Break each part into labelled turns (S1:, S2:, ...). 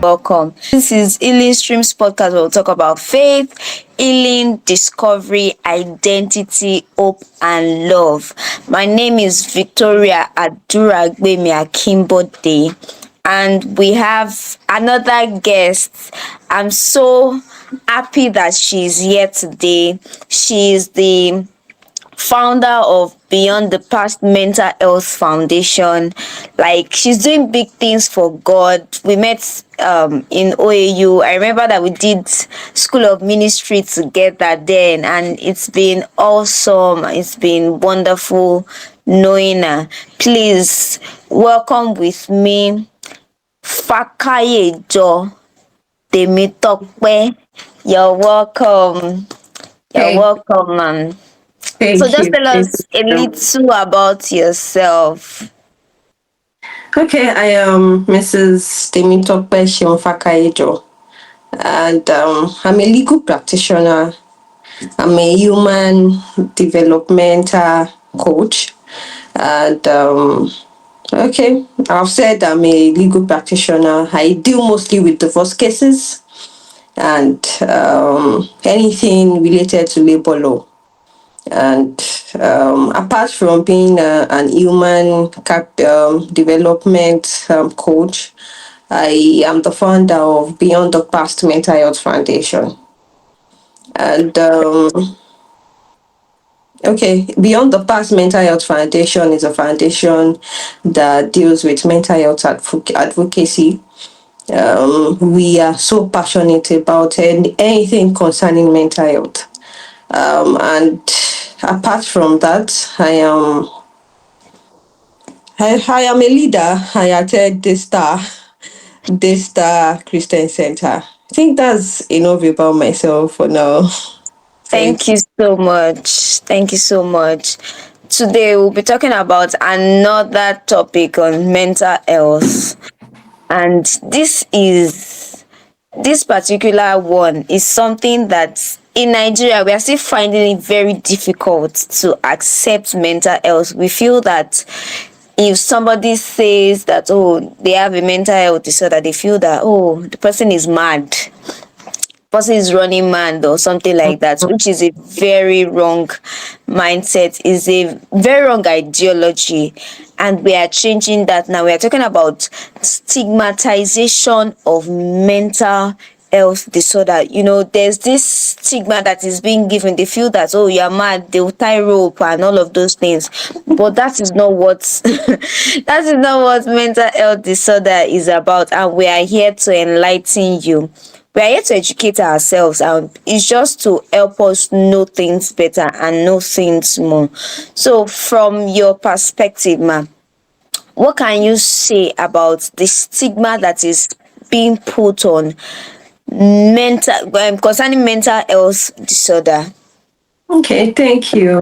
S1: welcome. This is Healing Streams podcast where we'll talk about faith, healing, discovery, identity, hope, and love. My name is Victoria Aduragbemi Akimbode, and we have another guest. I'm so happy that she's here today. She's the founder of Beyond the Past Mental Health Foundation. Like, she's doing big things for God. We met in OAU. I remember that we did School of Ministry together then, and it's been awesome. It's been wonderful knowing her. Please welcome with me Fakayejo Temitope. You're welcome. You're
S2: Hey,
S1: welcome, ma'am. So
S2: thank
S1: just
S2: you.
S1: tell
S2: Thank
S1: us a
S2: you.
S1: little about yourself.
S2: Okay, I am Mrs. Temitope Shimfakaijo, and I'm a legal practitioner. I'm a human developmental coach, and okay, I've said I'm a legal practitioner. I deal mostly with divorce cases and anything related to labor law. And apart from being an human development coach, I am the founder of Beyond the Past Mental Health Foundation. And okay, Beyond the Past Mental Health Foundation is a foundation that deals with mental health advocacy. We are so passionate about anything concerning mental health. And apart from that, I am a leader. I attend the Star Christian Center. I think that's enough about myself for now.
S1: Thank
S2: Thank
S1: you
S2: you.
S1: so much. Thank you so much. Today we'll be talking about another topic on mental health. And this particular one is something that in Nigeria we are still finding it very difficult to accept mental health. We feel that if somebody says that, oh, they have a mental health disorder, they feel that, oh, the person is mad, person is running mad or something like that, which is a very wrong mindset, is a very wrong ideology. And we are changing that now. We are talking about stigmatization of mental health disorder. There's this stigma that is being given. They feel that, oh, you're mad, they'll tie rope and all of those things. But that is not what that is not what mental health disorder is about. And we are here to enlighten you. We are here to educate ourselves, and it's just to help us know things better and know things more. So from your perspective, ma, what can you say about the stigma that is being put on mental concerning mental health disorder?
S2: Okay, thank you.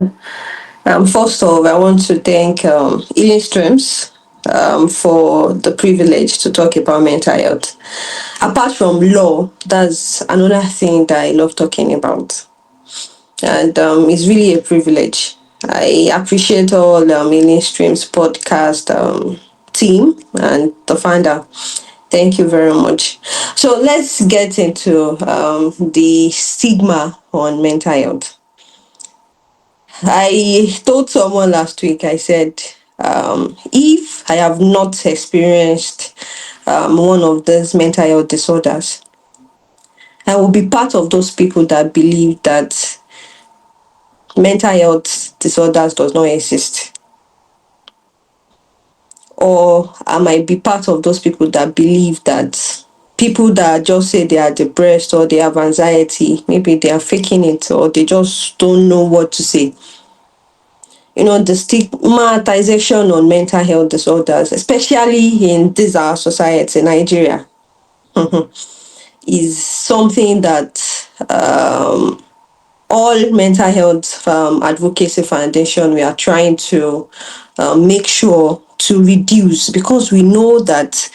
S2: First of all, I want to thank Healing Streams for the privilege to talk about mental health. Apart from law, that's another thing that I love talking about. And it's really a privilege. I appreciate all Healing Streams podcast team and the founder. Thank you very much. So let's get into the stigma on mental health. I told someone last week, I said, if I have not experienced one of these mental health disorders, I will be part of those people that believe that mental health disorders does not exist. Or I might be part of those people that believe that people that just say they are depressed or they have anxiety, maybe they are faking it or they just don't know what to say. The stigmatization on mental health disorders, especially in this our society, Nigeria, is something that all mental health advocacy foundation we are trying to make sure to reduce, because we know that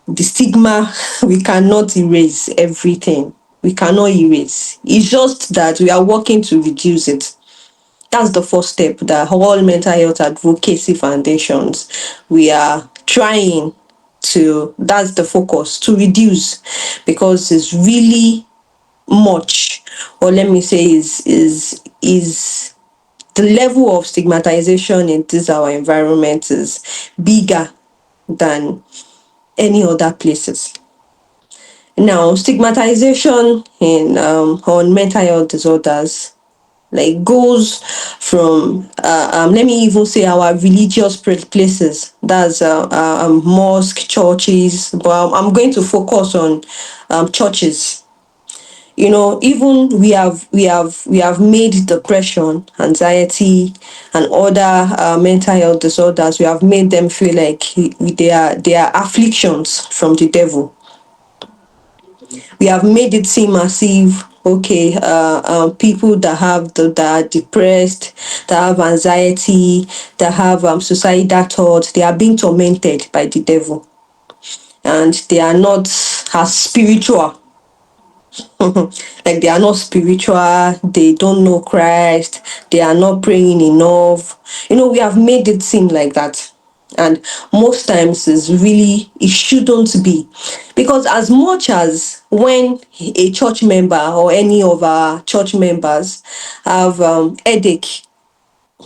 S2: the stigma we cannot erase everything. We cannot erase. It's just that we are working to reduce it. That's the first step that all mental health advocacy foundations we are trying that's the focus, to reduce, because it's really much, or let me say is the level of stigmatization in this our environment is bigger than any other places. Now, stigmatization in on mental health disorders like goes from let me even say our religious places, that's mosque, churches, but I'm going to focus on churches. You know, even we have made depression, anxiety, and other mental health disorders, we have made them feel like they are afflictions from the devil. We have made it seem as if, okay, people that are depressed, that have anxiety, that have suicidal thoughts, they are being tormented by the devil, and they are not as spiritual. Like, they are not spiritual, they don't know Christ, they are not praying enough. You know, we have made it seem like that. And most times it shouldn't be. Because as much as when a church member or any of our church members have headache,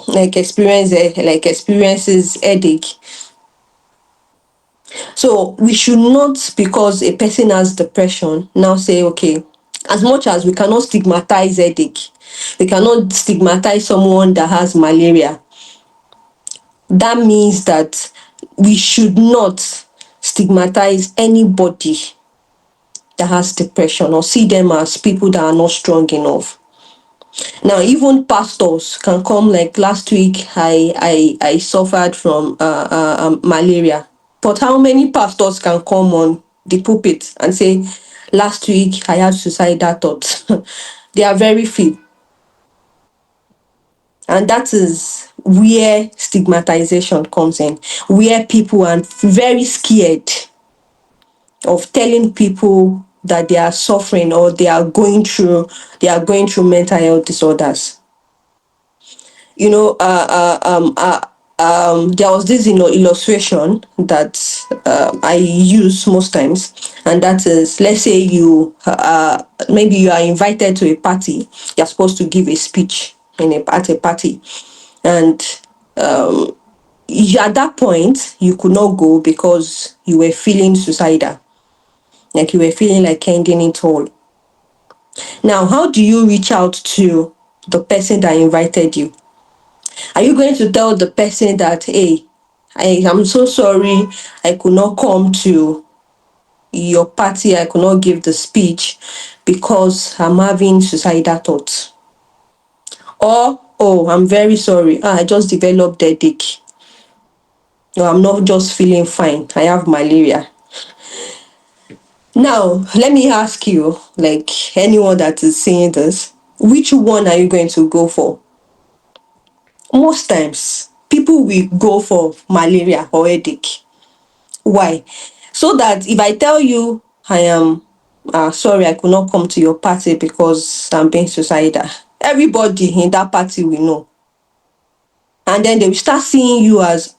S2: experiences headache, so we should not, because a person has depression, now say, okay, as much as we cannot stigmatize headache, we cannot stigmatize someone that has malaria, that means that we should not stigmatize anybody that has depression or see them as people that are not strong enough. Now, even pastors can come. Like last week, I suffered from malaria. But how many pastors can come on the pulpit and say, last week I had suicidal thoughts? They are very few. And that is where stigmatization comes in, where people are very scared of telling people that they are suffering or they are going through mental health disorders. You know, there was this, illustration that I use most times, and that is, let's say maybe you are invited to a party. You're supposed to give a speech at a party, and at that point you could not go because you were feeling suicidal, like you were feeling like ending it all. Now, how do you reach out to the person that invited you? Are you going to tell the person that, hey, I am so sorry, I could not come to your party, I could not give the speech because I'm having suicidal thoughts? Or, oh, I'm very sorry, I just developed headache. No, I'm not just feeling fine, I have malaria. Now, let me ask you, like anyone that is saying this, which one are you going to go for? Most times, people will go for malaria or headache. Why? So that if I tell you I am sorry, I could not come to your party because I'm being suicidal, everybody in that party will know. And then they will start seeing you as,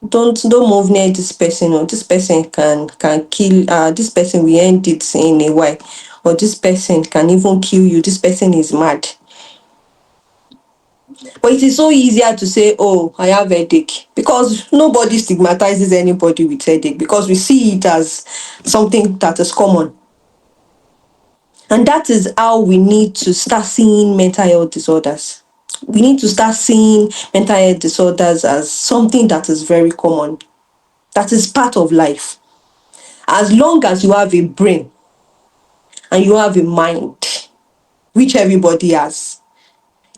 S2: don't move near this person, or this person can kill, this person will end it in a while, or this person can even kill you, this person is mad. But it is so easier to say, oh, I have headache, because nobody stigmatizes anybody with headache, because we see it as something that is common. And that is how we need to start seeing mental health disorders. We need to start seeing mental health disorders as something that is very common, that is part of life. As long as you have a brain and you have a mind, which everybody has,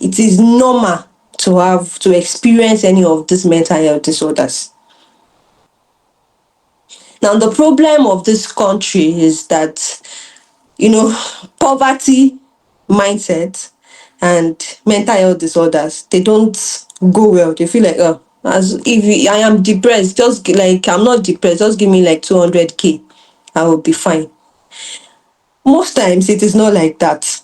S2: it is normal to experience any of these mental health disorders. Now, the problem of this country is that, poverty mindset and mental health disorders, they don't go well. They feel like, oh, as if I am depressed, just like, I'm not depressed, just give me like 200K, I will be fine. Most times it is not like that.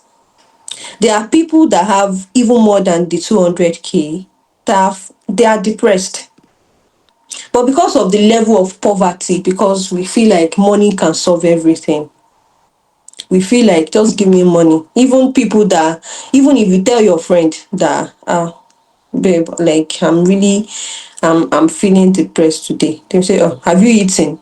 S2: There are people that have even more than the 200K, they are depressed. But because of the level of poverty, because we feel like money can solve everything, we feel like just give me money. Even people that, even if you tell your friend that, babe, like I'm feeling depressed today, they say, oh, have you eaten?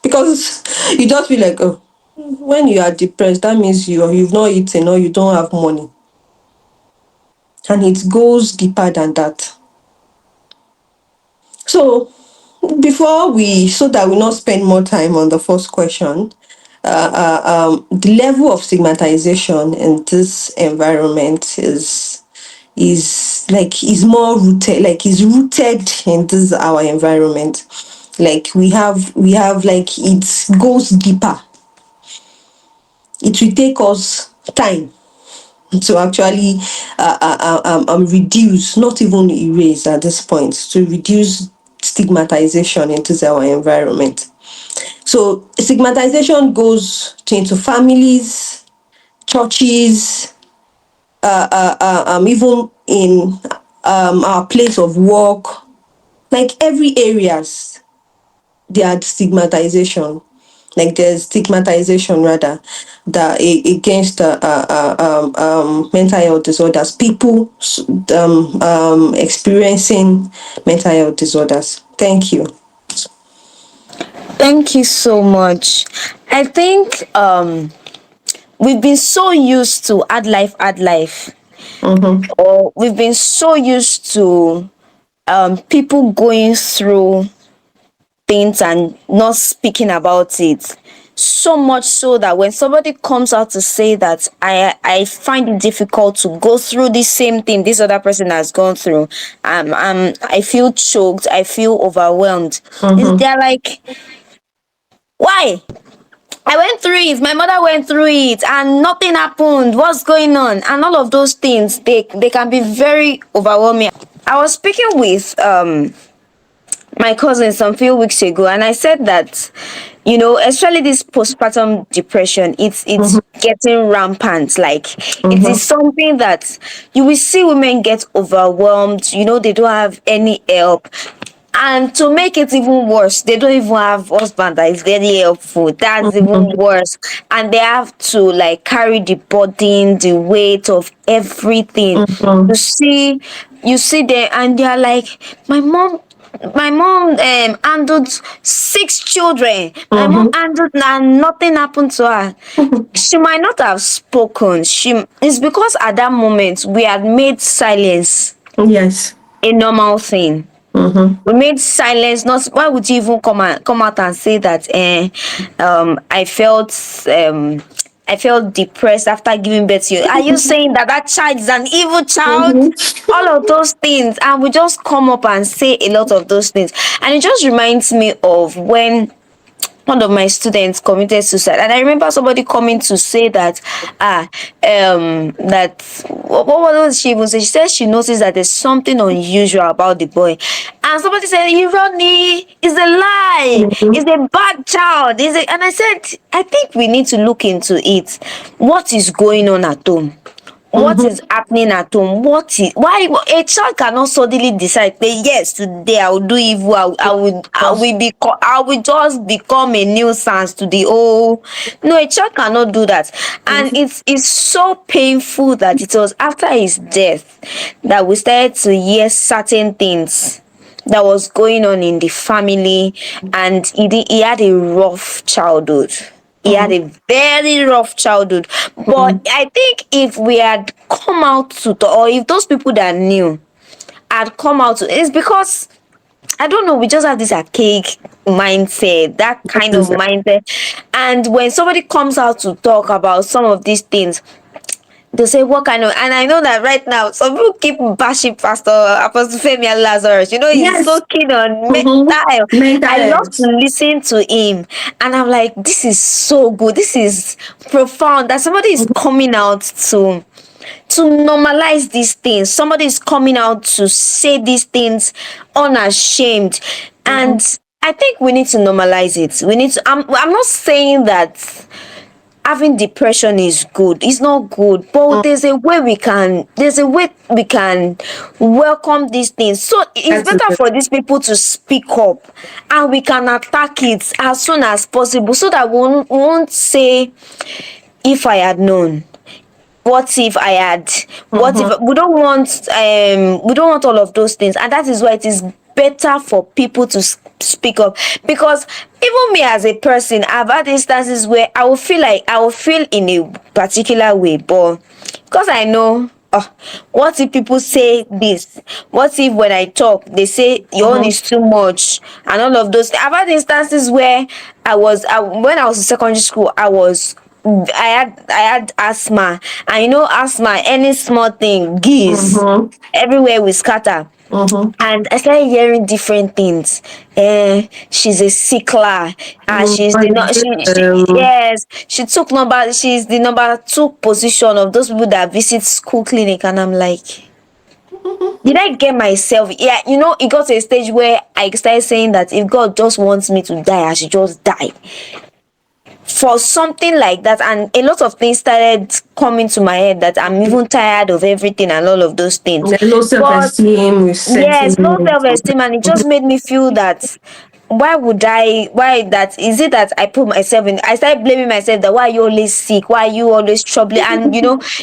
S2: Because you just feel like, oh, when you are depressed, that means you've not eaten or you don't have money. And it goes deeper than that. So so that we not spend more time on the first question, the level of stigmatization in this environment is more rooted, like is rooted in this our environment. Like we have like it goes deeper. It will take us time to actually reduce, not even erase at this point, to reduce stigmatization into our environment. So stigmatization goes into families, churches, even in our place of work, like every areas there are stigmatization. Like there's stigmatization rather that against mental health disorders, people experiencing mental health disorders. Thank you.
S1: Thank you so much. I think we've been so used to add life,
S2: Mm-hmm.
S1: or we've been so used to people going through things and not speaking about it. So much so that when somebody comes out to say that I find it difficult to go through the same thing this other person has gone through, I feel choked, I feel overwhelmed.
S2: Mm-hmm.
S1: They're like, why? I went through it, my mother went through it, and nothing happened. What's going on? And all of those things, they can be very overwhelming. I was speaking with my cousin some few weeks ago, and I said that, especially this postpartum depression, it's getting rampant. Like, it is
S2: Mm-hmm.
S1: something that you will see women get overwhelmed. They don't have any help. And to make it even worse, they don't even have husband that is very helpful. That's even worse. And they have to like carry the burden, the weight of everything. You
S2: Mm-hmm.
S1: see, you see them, and they are like, my mom handled 6 children. My mom
S2: Mm-hmm.
S1: handled, and nothing happened to her. She might not have spoken. It's because at that moment we had made silence
S2: Yes.
S1: a normal thing.
S2: Mm-hmm.
S1: We made silence not. Why would you even come out and say that I felt depressed after giving birth to you? Are you saying that that child is an evil child? All of those things, and we just come up and say a lot of those things. And it just reminds me of when one of my students committed suicide, and I remember somebody coming to say that that what was she even say? She said she noticed that there's something unusual about the boy, and somebody said, irony, is a lie, is
S2: Mm-hmm.
S1: a bad child, and I said, I think we need to look into it. What is going on at home? What is
S2: Mm-hmm.
S1: happening at home? Why a child cannot suddenly decide say, yes, today I will do evil.
S2: Because
S1: I will just become a nuisance to the whole. No, a child cannot do that. And it's so painful that it was after his death that we started to hear certain things that was going on in the family. And he had a rough childhood. He had a very rough childhood. But I think if we had come out to talk, or if those people that knew had come out to, it's because I don't know, we just have this archaic mindset, that
S2: that
S1: kind of
S2: is it.
S1: mindset. And when somebody comes out to talk about some of these things, they say, what kind of, and I know that right now some people keep bashing Pastor Apostle Femi Lazarus. He's so
S2: Yes.
S1: keen on
S2: Mm-hmm.
S1: mental.
S2: Mental
S1: I love
S2: health.
S1: to listen to him, and I'm like, this is so good, this is profound, that somebody is coming out to normalize these things. Somebody is coming out to say these things unashamed.
S2: Mm-hmm.
S1: And I think we need to normalize it. We need to, I'm not saying that having depression is good. It's not good, but there's a way we can welcome these things. So it's
S2: That's
S1: better
S2: it.
S1: for these people to speak up, and we can attack it as soon as possible, so that we won't say, if I had known, what if I had, what if
S2: Mm-hmm.
S1: we don't want all of those things. And that is why it is better for people to speak up. Because even me as a person, I've had instances where I will feel in a particular way, but because I know, what if people say this, what if when I talk they say your own
S2: Mm-hmm.
S1: is too much, and all of those. I've had instances where when I was in secondary school, I had asthma, and asthma, any small thing, geese
S2: Mm-hmm.
S1: everywhere we scatter.
S2: Mm-hmm.
S1: And I started hearing different things. She's a sickler. She's
S2: But
S1: the no, yes, she took number. She's the number two position of those people that visit school clinic, and I'm like, did I get myself? Yeah, it got to a stage where I started saying that if God just wants me to die, I should just die for something like that. And a lot of things started coming to my head, that I'm even tired of everything and all of those things.
S2: there's low
S1: But
S2: self-esteem with
S1: yes, low
S2: setting.
S1: self-esteem, and it just made me feel that, why that is it that I put myself in. I started blaming myself, that why are you always sick, why are you always troubling. And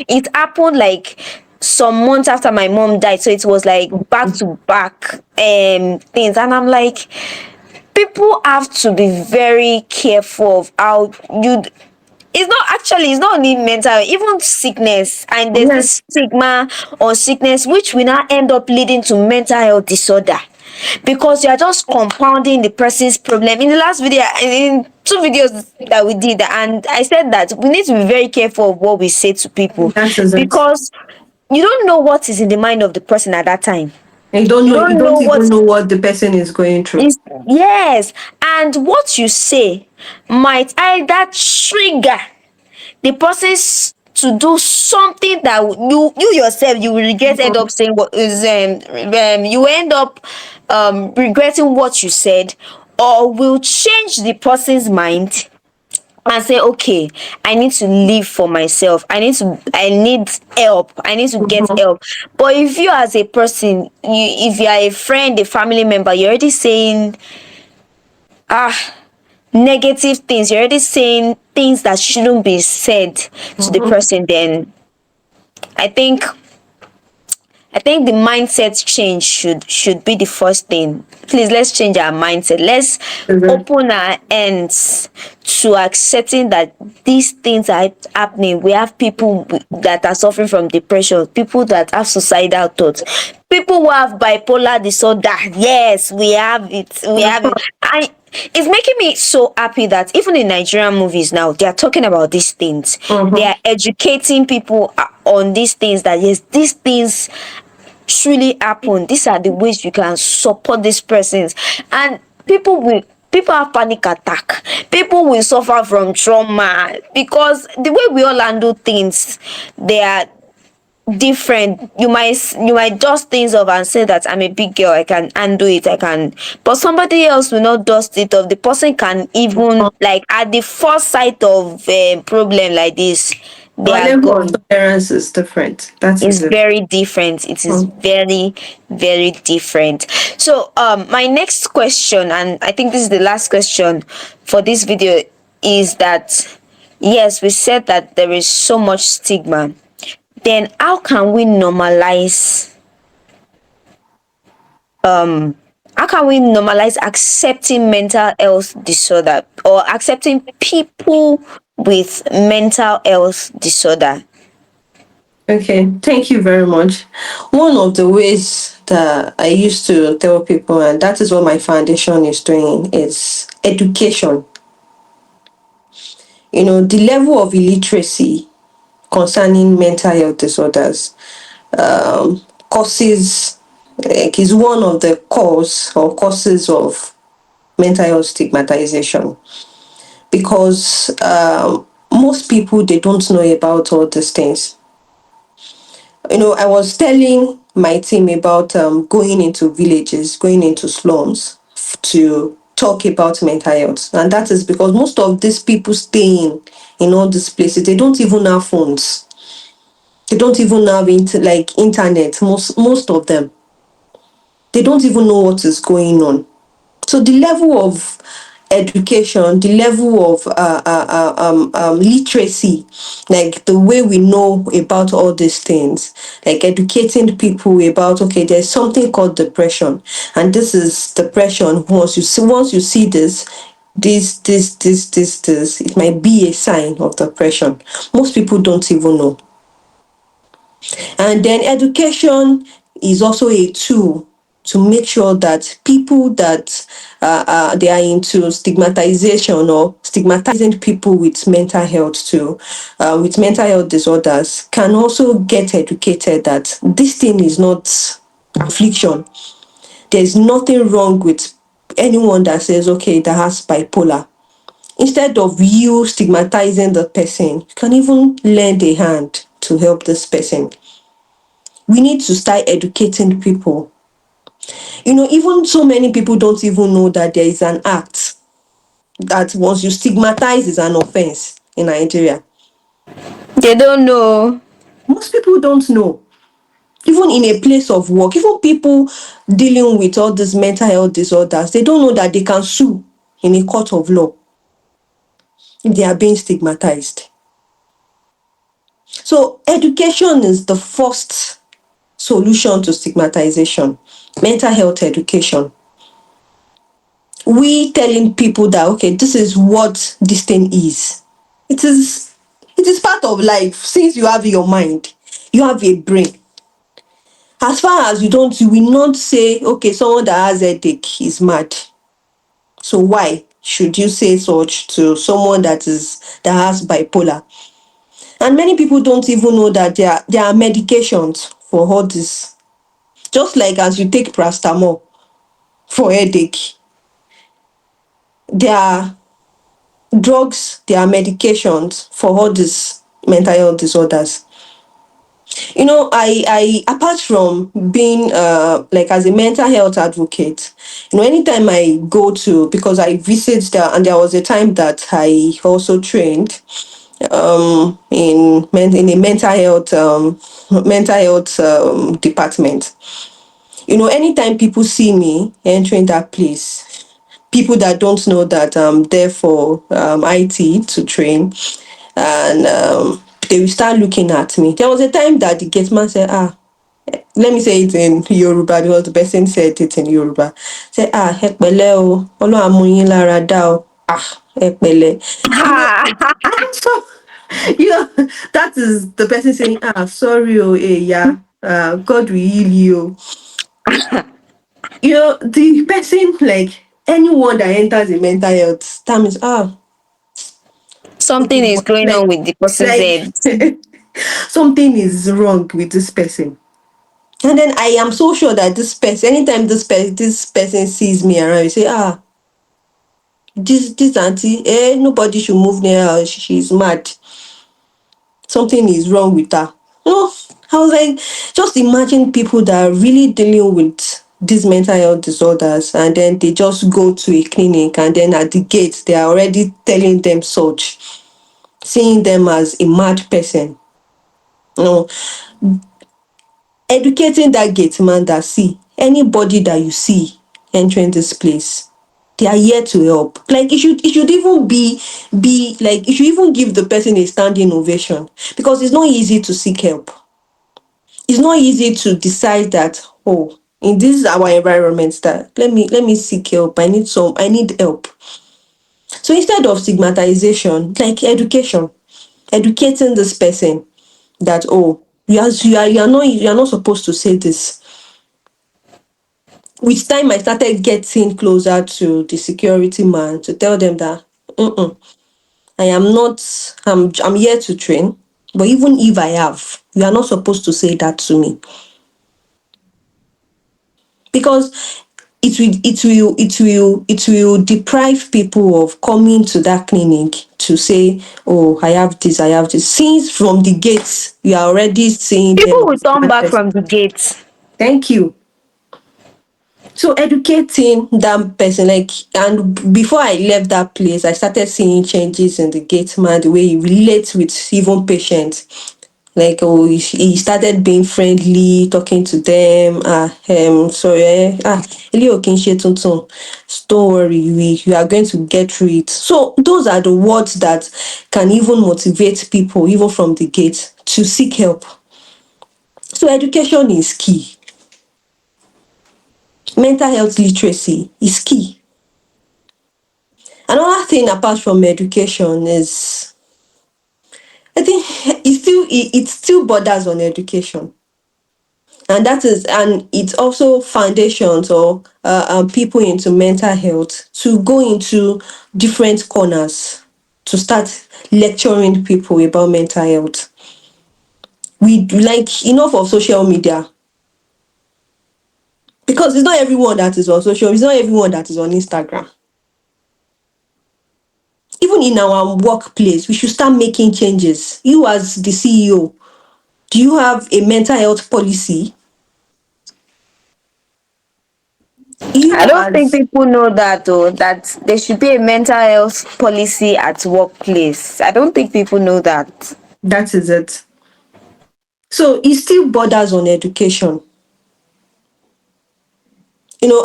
S1: it happened like some months after my mom died, so it was like back to back things. And I'm like, people have to be very careful of how you it's not only mental, even sickness. And there's
S2: Yes,
S1: this stigma on sickness, which will now end up leading to mental health disorder, because you are just compounding the person's problem. In the last video, in two videos that we did, and I said that we need to be very careful of what we say to people,
S2: that is it.
S1: because you don't know what is in the mind of the person at that time.
S2: And you don't
S1: You
S2: know, you
S1: don't know
S2: don't
S1: what
S2: even know what the person is going through.
S1: is. Yes, and what you say might either trigger the person to do something that you yourself, you will regret, end up saying what is you end up regretting what you said, or will change the person's mind and say, okay, I need to live for myself, I need help, I need to get
S2: Mhm.
S1: help. But if you, as a person, if you are a friend, a family member, you're already saying negative things, you're already saying things that shouldn't be said to the
S2: Mhm.
S1: person, then I think I think the mindset change should be the first thing. Please, let's change our mindset. Let's
S2: Mhm.
S1: open our ends to accepting that these things are happening. We have people that are suffering from depression, people that have suicidal thoughts, people who have bipolar disorder. Yes, we have it. We have it. And it's making me so happy that even in Nigerian movies now, they are talking about these things. They
S2: Mhm.
S1: are educating people on these things, that yes, these things truly happen. These are the ways you can support these persons. And people have panic attack, people will suffer from trauma, because the way we all handle things, they are different. You might dust things off and say that I'm a big girl, I can handle it, I can. But somebody else will not dust it off. The person can even, like, at the first sight of a problem like this, they
S2: Our
S1: are
S2: level of
S1: gone.
S2: tolerance is different. That is
S1: Is
S2: it.
S1: very different. It is
S2: Mhm.
S1: very, very different. So my next question, and I think this is the last question for this video, is that, yes, we said that there is so much stigma. Then how can we normalize, accepting mental health disorder, or accepting people with mental health disorder?
S2: Okay, thank you very much. One of the ways that I used to tell people, and that is what my foundation is doing, is education. The level of illiteracy concerning mental health disorders causes, like, is one of the causes of mental health stigmatization, because most people, they don't know about all these things. I was telling my team about going into villages, going into slums to talk about mental health. And that is because most of these people staying in all these places, they don't even have phones. They don't even have internet. Most of them, they don't even know what is going on. So the level of education, the level of literacy, like the way we know about all these things, like educating people about, okay, there's something called depression, and this is depression. Once you see this, it might be a sign of depression. Most people don't even know. And then education is also a tool to make sure that people that they are into stigmatization or stigmatizing people with mental health too, with mental health disorders, can also get educated that this thing is not affliction. There's nothing wrong with anyone that says, okay, that has bipolar. Instead of you stigmatizing the person, you can even lend a hand to help this person. We need to start educating people. Even so many people don't even know that there is an act that once you stigmatize is an offense in Nigeria.
S1: They don't know.
S2: Most people don't know. Even in a place of work, even people dealing with all these mental health disorders, they don't know that they can sue in a court of law if they are being stigmatized. So education is the first solution to stigmatization. Mental health education. We telling people that, okay, this is what this thing is. It is part of life. Since you have your mind, you have a brain. As far as you will not say, okay, someone that has headache is mad. So why should you say such to someone that has bipolar? And many people don't even know that there are medications for all this. Just like as you take paracetamol for headache, there are drugs, there are medications for all these mental health disorders. I apart from being like as a mental health advocate, anytime I go to, because I visit there, and there was a time that I also trained in a mental health department. Anytime people see me entering that place, people that don't know that I'm there for IT to train, and they will start looking at me. There was a time that the gate man said, let me say it in Yoruba because the person said it in Yoruba. Say, ẹ pẹ̀lẹ́ o, Ọlọ́run á mú yín lára dá o. Ẹ pẹ̀lẹ́. You know, so, that is the person saying, sorry, yeah, God will heal you. The person, like anyone that enters a mental health, that means,
S1: Something
S2: something
S1: is going
S2: like
S1: on with the person's
S2: like
S1: head.
S2: something is wrong with this person. And then I am so sure that this person, anytime this person sees me around, you say, this auntie, nobody should move near her. She's mad. Something is wrong with her. I was like, just imagine people that are really dealing with these mental health disorders, and then they just go to a clinic, and then at the gate they are already telling them such, seeing them as a mad person. You know, educating that gate man that, see, anybody that you see entering this place, they are here to help. Like it should even be like, you should even give the person a standing ovation, because it's not easy to seek help. It's not easy to decide that, oh, in this our environment, that let me seek help. I need help. So instead of stigmatization, like education, educating this person that, oh, you are not supposed to say this. With time, I started getting closer to the security man to tell them that, I am not, I'm here to train, but even if I have, you are not supposed to say that to me, because it will deprive people of coming to that clinic to say, oh, I have this, since from the gates you are already seeing them
S1: People will
S2: as
S1: turn
S2: bad
S1: back
S2: person.
S1: from the gate.
S2: Thank you. So educating that person, like, and before I left that place, I started seeing changes in the gate man, the way he relates with even patients. Like, oh, he started being friendly, talking to them. Sorry, Ilé ò kí ń ṣe tuntun. Don't worry, you are going to get through it. So those are the words that can even motivate people, even from the gate, to seek help. So education is key. Mental health literacy is key. Another thing apart from education is, I think it still borders on education, and that is, and it's also foundations or people into mental health to go into different corners to start lecturing people about mental health. We like enough of social media, because it's not everyone that is on social. It's not everyone that is on Instagram. Even in our workplace, we should start making changes. You as the CEO, do you have a mental health policy?
S1: I
S2: You
S1: don't think
S2: as
S1: people know that though, that there should be a mental health policy at workplace. I don't think people know that.
S2: That is it. So it still borders on education.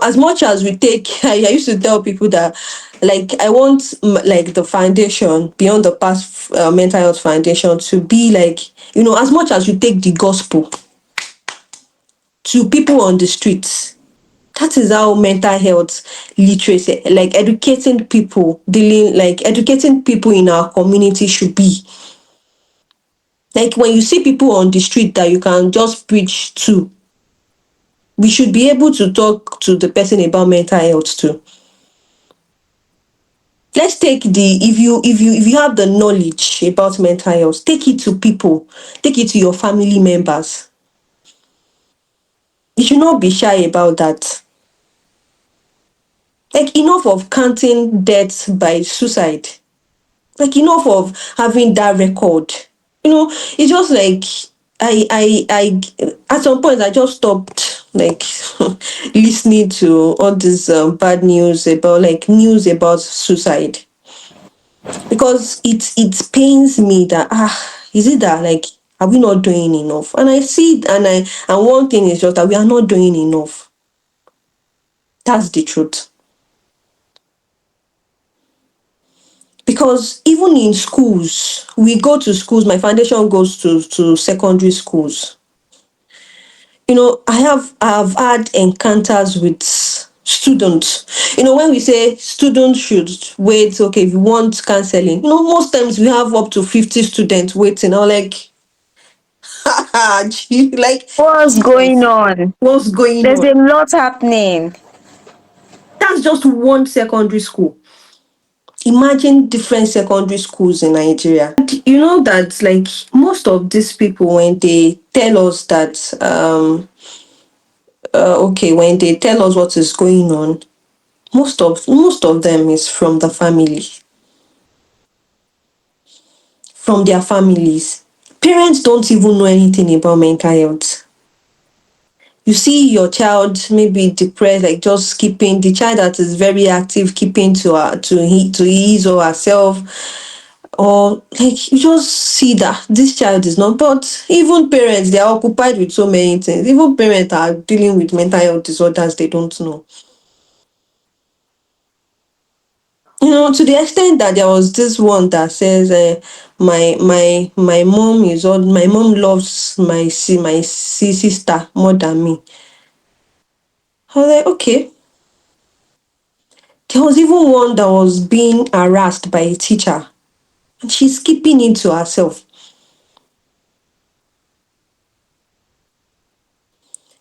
S2: As much as we take, I used to tell people that, like, I want like the foundation beyond the past mental health foundation to be like, as much as you take the gospel to people on the streets. That is how mental health literacy, like educating people in our community should be. Like when you see people on the street that you can just preach to, we should be able to talk to the person about mental health too. Let's take the if you have the knowledge about mental health, take it to people, take it to your family members. You should not be shy about that. Like enough of counting deaths by suicide. Like enough of having that record. It's just like I at some point I just stopped like listening to all this bad news about, like, news about suicide, because it pains me that, is it that, like, are we not doing enough? And I see it, and one thing is just that we are not doing enough. That's the truth. Because even in schools, we go to schools, my foundation goes to secondary schools. I have had encounters with students. When we say students should wait, okay, if you want counseling, most times we have up to 50 students waiting. I'm like, gee, like,
S1: What's going
S2: Jesus,
S1: on?
S2: what's going
S1: There's
S2: on?
S1: a lot happening.
S2: That's just one secondary school. Imagine different secondary schools in Nigeria. And you know that, like, most of these people, when they tell us that, okay, when they tell us what is going on, most of them is from the family, from their families. Parents don't even know anything about mental health. You see your child maybe depressed, like just keeping the child that is very active, keeping to his or herself, or like you just see that this child is not. But even parents, they are occupied with so many things. Even parents are dealing with mental health disorders they don't know. To the extent that there was this one that says, my mom loves my sister more than me. I was like, okay. There was even one that was being harassed by a teacher, and she's keeping it to herself.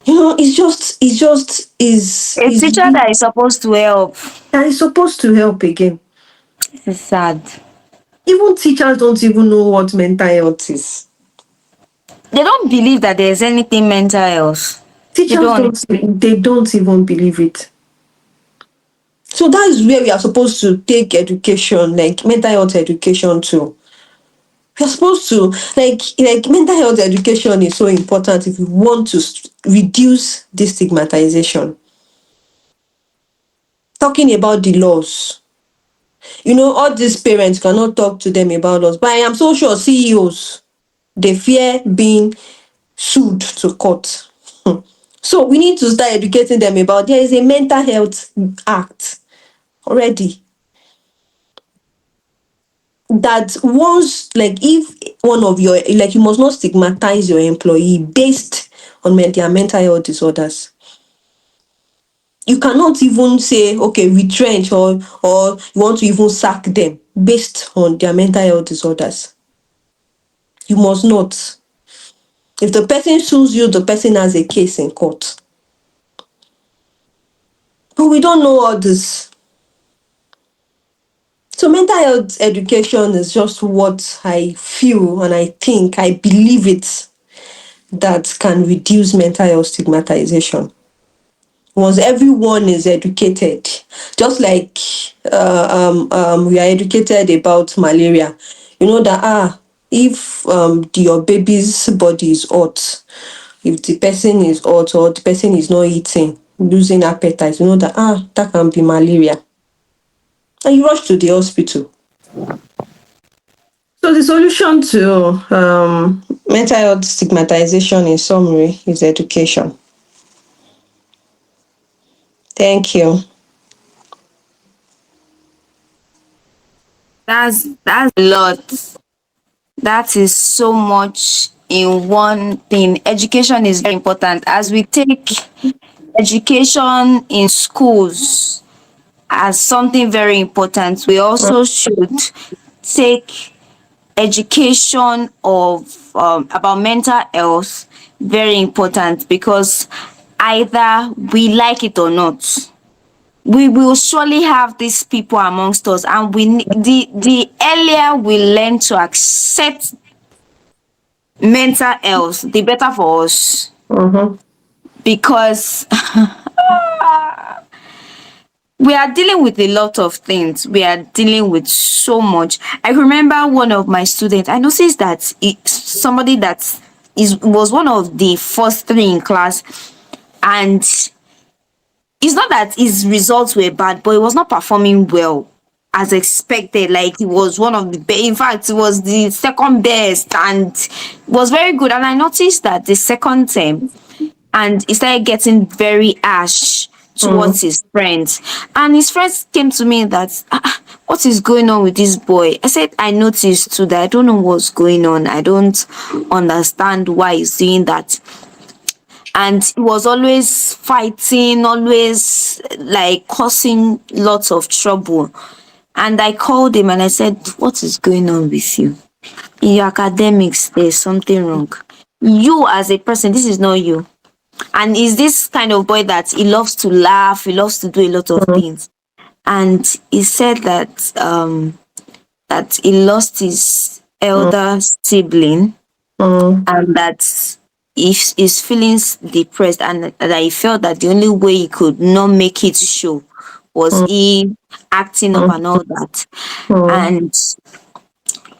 S2: It's just
S1: A teacher that is supposed to help.
S2: that is supposed to help again.
S1: This is sad.
S2: Even teachers don't even know what mental health is.
S1: They don't believe that there's anything mental health. They
S2: Teachers
S1: don't.
S2: don't even believe it. So that is where we are supposed to take education, like mental health education too. We are supposed to, like mental health education is so important if we want to reduce this stigmatization. talking about the laws. All these parents cannot talk to them about laws, but I am so sure CEOs, they fear being sued to court. So we need to start educating them about there is a mental health act already, that once, like, if one of your, like, you must not stigmatize your employee based on their mental health disorders. You cannot even say, okay, retrench, or you want to even sack them based on their mental health disorders. You must not. If the person sues you, the person has a case in court. But we don't know all this. So mental health education is just what I feel, and I believe it, that can reduce mental health stigmatization. Once everyone is educated, just like we are educated about malaria, that if your baby's body is hot, if the person is hot, or the person is not eating, losing appetite, that that can be malaria, and you rush to the hospital. So the solution to mental health stigmatization, in summary, is education. Thank you.
S1: That's a lot. That is so much in one thing. Education is very important. As we take education in schools as something very important, we also should take education of about mental health very important, because either we like it or not, we will surely have these people amongst us, and the earlier we learn to accept mental health, the better for us.
S2: Mm-hmm.
S1: Because we are dealing with a lot of things. We are dealing with so much. I remember one of my students, I noticed that somebody that was one of the first three in class, and it's not that his results were bad, but he was not performing well as expected. Like, he was one of the in fact, he was the second best and was very good. And I noticed that the second term, and he started getting very harsh
S2: Mm-hmm.
S1: towards his friends. And his friends came to me that, what is going on with this boy? I said, I noticed too that I don't know what's going on. I don't understand why he's doing that. And he was always fighting, always like causing lots of trouble. And I called him and I said, what is going on with you? In your academics, there's something wrong. You as a person, this is not you. And is this kind of boy that he loves to laugh, he loves to do a lot of things. And he said that he lost his elder sibling,
S2: Mm-hmm.
S1: and that if he's feeling depressed, and that he felt that the only way he could not make it show was he acting up and all that. And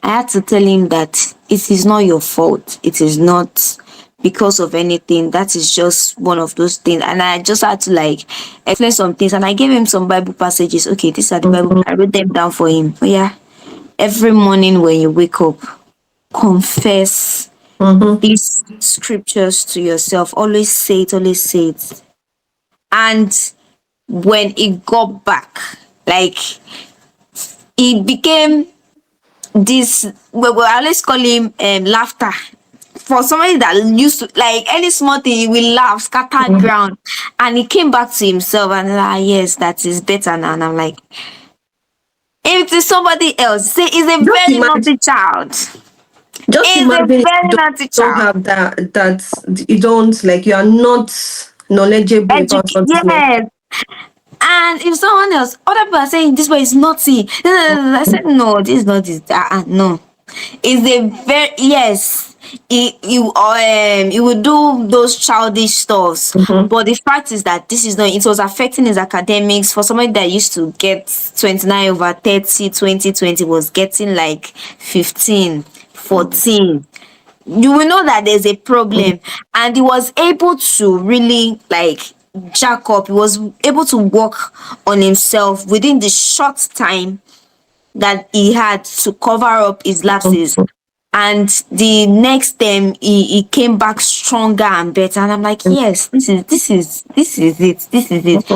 S1: I had to tell him that it is not your fault. It is not because of anything. That is just one of those things. And I just had to like explain some things. And I gave him some Bible passages. Okay, these are the Bible. I wrote them down for him. Oh yeah. Every morning when you wake up, confess
S2: Mm-hmm.
S1: these scriptures to yourself. Always say it, always say it. And when it got back, like, it became this, we always call him laughter. For somebody that used to, like, any small thing, he will laugh, scatter ground. And he came back to himself and yes, that is better now. And I'm like, if it is somebody else, say he's a
S2: Just
S1: very
S2: imagine,
S1: naughty child.
S2: just
S1: He's a
S2: imagine if you
S1: very
S2: don't,
S1: naughty
S2: don't
S1: child.
S2: have that you don't, like, you are not knowledgeable about what is meant.
S1: Yes. And if someone else, other people are saying this boy is naughty. I said, no, this is not this. No. It's a very, yes. He would do those childish stuffs.
S2: Mm-hmm.
S1: But the fact is that this is not, it was affecting his academics. For somebody that used to get 29 over 30, 2020 was getting like 15, 14. You will know that there's a problem. And he was able to really, like, jack up. He was able to work on himself within the short time that he had to cover up his lapses. And the next time he came back stronger and better. And I'm like, yes, this is it. This is it.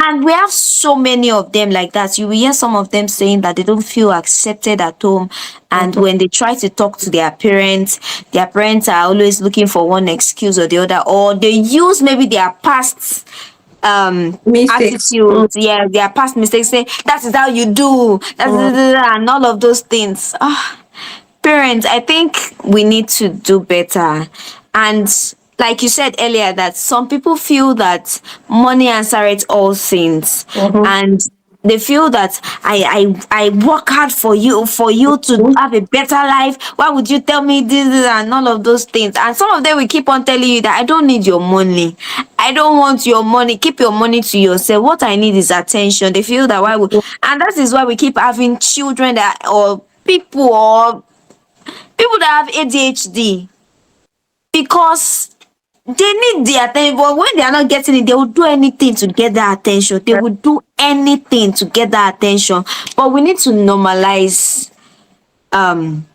S1: And we have so many of them like that. You will hear some of them saying that they don't feel accepted at home. And when they try to talk to their parents are always looking for one excuse or the other, or they use maybe their past
S2: Mistakes.
S1: attitudes, yeah, their past mistakes, say that is how you do, and all of those things. Parents, I think we need to do better. And like you said earlier, that some people feel that money answers all things, and they feel that I work hard for you to have a better life. Why would you tell me this and all of those things? And some of them will keep on telling you that I don't need your money. I don't want your money. Keep your money to yourself. What I need is attention. They feel that and that is why we keep having children that or people that have ADHD, because they need the attention, but when they are not getting it, they will do anything to get that attention. They will do anything to get that attention. But we need to normalize um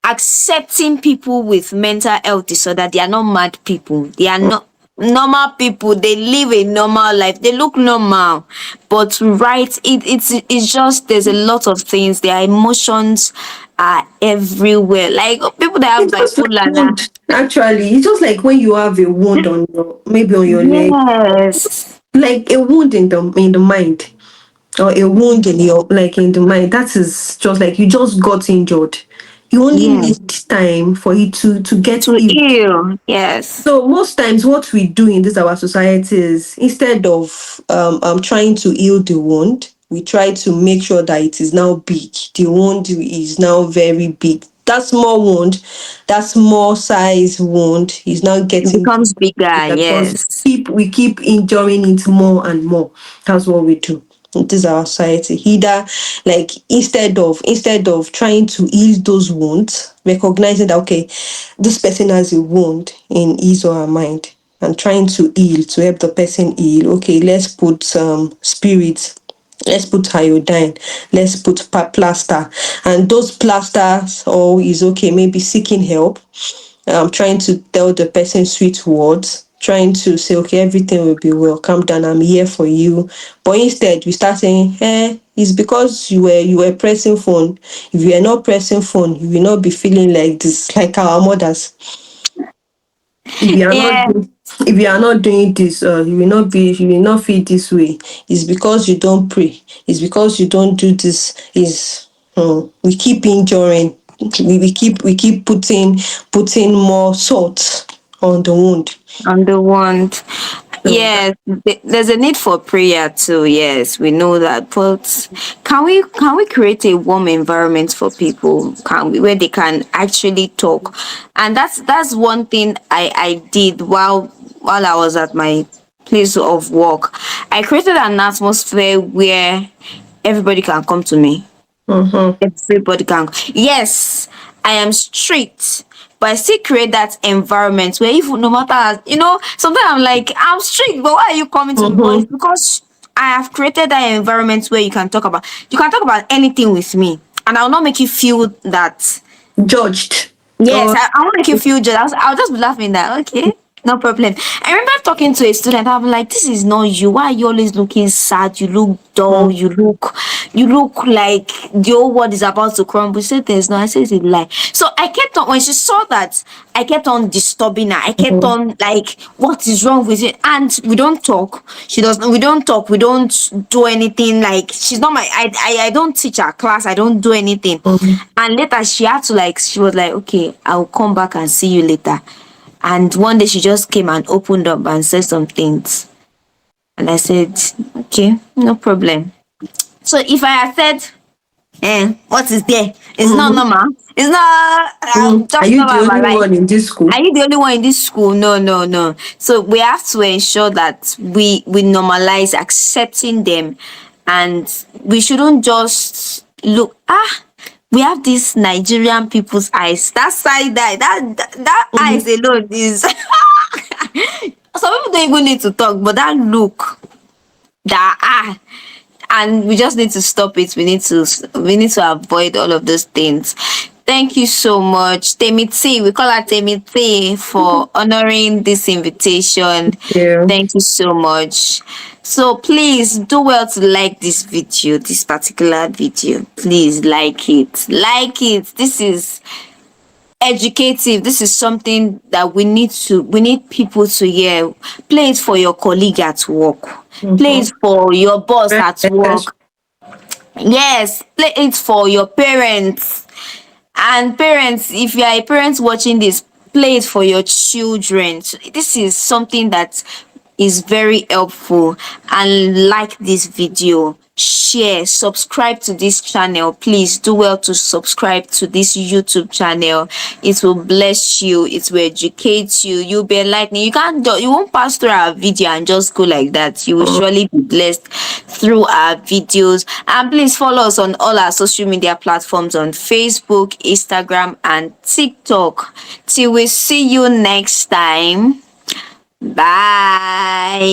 S1: accepting people with mental health disorder. They are not mad people. They are not normal people. They live a normal life. They look normal. But right, it's just there's a lot of things. Their emotions are everywhere. Like people that have
S2: It's just like
S1: bipolar now.
S2: wound. Actually, it's just like when you have a wound on your, maybe on your leg,
S1: Yes.
S2: like a wound in the mind, or a wound in your, like in the mind. That is just like you just got injured. You only
S1: Yeah.
S2: need time for it to get
S1: To
S2: healed.
S1: heal. Yes.
S2: So most times, what we do in this our society is, instead of trying to heal the wound, we try to make sure that it is now big. The wound is now very big. That small wound, that small size wound, is now
S1: It
S2: getting
S1: becomes bigger.
S2: bigger because
S1: Yes.
S2: we keep injuring it more and more. That's what we do. It is our society. Either, like, instead of trying to heal those wounds, recognizing that, okay, this person has a wound in his or her mind, and trying to heal, to help the person heal. Okay, let's put some spirit, let's put iodine, let's put plaster, and those plasters, or is okay, maybe seeking help, trying to tell the person sweet words, trying to say, okay, everything will be well, calm down, I'm here for you. But instead, we start saying, it's because you were pressing phone. If you are not pressing phone, you will not be feeling like this, like our mothers. If you are not
S1: Yeah.
S2: do- if you are not doing this, you will not feel this way. It's because you don't pray. It's because you don't do this. Is We keep injuring. We keep putting more salt on the wound.
S1: On the one.
S2: So that,
S1: Yes, there's a need for prayer too. Yes, we know that. But can we create a warm environment for people? Can we, where they can actually talk? And that's one thing I did while I was at my place of work. I created an atmosphere where everybody can come to me.
S2: mm-hmm,
S1: Everybody can. Yes, I am strict, but I still create that environment where, even no matter, sometimes I'm like, I'm strict, but why are you coming to me? But it's
S2: mm-hmm,
S1: because I have created that environment where you can talk about anything with me, and I'll not make you feel that.
S2: judged.
S1: Yes,
S2: Or
S1: I won't make you feel jealous. I'll just be laughing that, okay, no problem. I remember talking to a student. I'm like, this is not you. Why are you always looking sad? You look dull.
S2: mm,
S1: You look like the whole world is about to crumble. She said there's no. I said it's a lie. So I kept on, when she saw that, I kept on disturbing her. I kept
S2: mm,
S1: on like, what is wrong with it? And we don't talk. She doesn't. We don't talk. We don't do anything. Like, she's not my. I don't teach her class. I don't do anything.
S2: mm,
S1: And later she had to, like, she was like, okay, I'll come back and see you later. And one day she just came and opened up and said some things. And I said, okay, no problem. So if I had said, what is there? It's not
S2: mm-hmm,
S1: normal. It's not,
S2: Are
S1: just
S2: you the
S1: normal my
S2: only
S1: life.
S2: one in this school?
S1: Are you the only one in this school? No, no, no. So we have to ensure that we normalize accepting them, and we shouldn't just look. We have this Nigerian people's eyes. That side eye, that eyes alone is some people don't even need to talk, but that look, that and we just need to stop it. We need to avoid all of those things. Thank you so much, Temiti. We call her Temiti, for honoring this invitation.
S2: Yeah.
S1: Thank you so much. So please do well to like this video, this particular video. Please like it. Like it. This is educative. This is something that we need people to hear. Play it for your colleague at work. Play it
S2: Mm-hmm.
S1: for your boss
S2: Very
S1: at
S2: necessary.
S1: work. Yes, play it for your parents. And parents, if you are a parent watching this, play it for your children. So this is something that is very helpful. And like this video, share, subscribe to this channel. Please do well to subscribe to this YouTube channel. It will bless you, it will educate you, you'll be enlightening. You won't pass through our video and just go like that. You will surely be blessed through our videos. And please follow us on all our social media platforms on Facebook, Instagram, and TikTok. Till we see you next time. Bye.